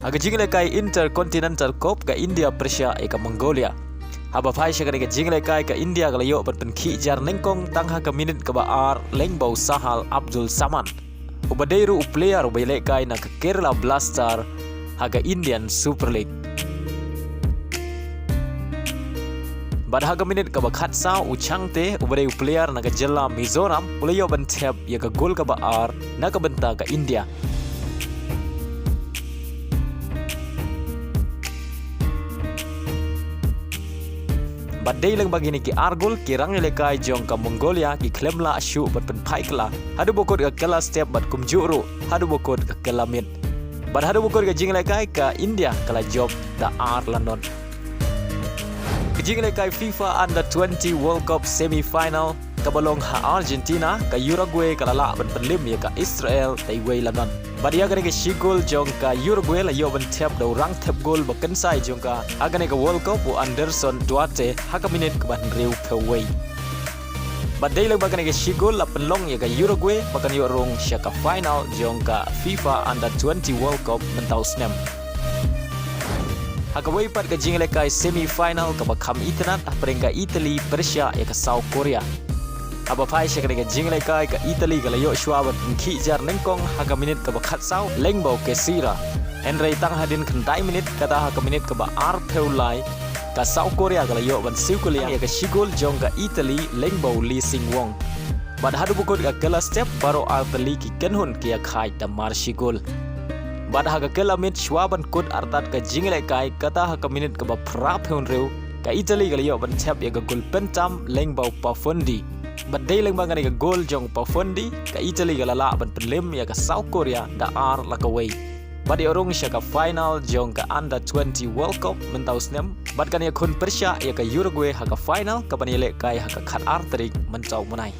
Aga jingle kai Intercontinental Cup ka India Persia eka Mongolia. Haba phai shagare ka jingle kai ka India ka layo pen khi jar nengkong tangha ka minute ka baar lengbau Sahal Abdul Saman. Ubadeiru player ubele kai na ka Kerala Blaster haga Indian Super League. Bad haga minute ka bakhat sa uchangte ubadei player na ka Jilla Mizoram ulayo ban thep ya ka gol ka baar na ka benta ka India. Badai lang bagini ki Argol kirang lekai jong ka Mongolia ki klemla asyu bat pen paikla hadu bokot ka kala step bat kumjuru hadu bokot ka kala mid bad hadu bokot ka jing lekai ka India kala job da ar London ki jing lekai FIFA Under 20 World Cup semi final kabalong ha Argentina ka Uruguay kala la bat pen lim ya ka Israel taiway London bad ya gani ka shigol jong ka Uruguay la yo ban tep do rang tep gol bakan sai jong ka agane ka World Cup u Anderson Duarte haka minute ka ban reu peway bad day lang bagane ka shigol la penlong ya ka Uruguay bakan yo rong sya ka final jong ka FIFA Under 20 World Cup mentau snem haka way pat ka jingle kai semi final ka bakam itnat aprengka Italy Persia ya ka South Korea. Aba phai shakare ka jingle kai ka Italy ka layo shwabat khi jar nengkong haga minute ka bakhat sau lengbau ke sira enrei tang hadin khandai minute kata haga minute ka ba ar peulai ka South Korea ka layo ban siukulia ya ka shigol jong ka Italy lengbau Lee Sing Wong bad hadu bukot ka kala step baro Italy ki kenhun kia khai ta mar shigol bad haga kala minute shwaban kod artat ka jingle kai kata haga minute ka ba phra peun reu ka Italy ka layo ban chap ya ka gol pentam lengbau Pafundi But day lang bangani ka goal jong Pafundi ka Italy ka lala ban penlim ya ka South Korea da ar lakaway. Badi orong siya ka final jong ka Under 20 World Cup mentau snem. Bad kaniya kun Persia ya ka Uruguay ha ka final ka panile kay ha ka khat ar tarik mentau munay.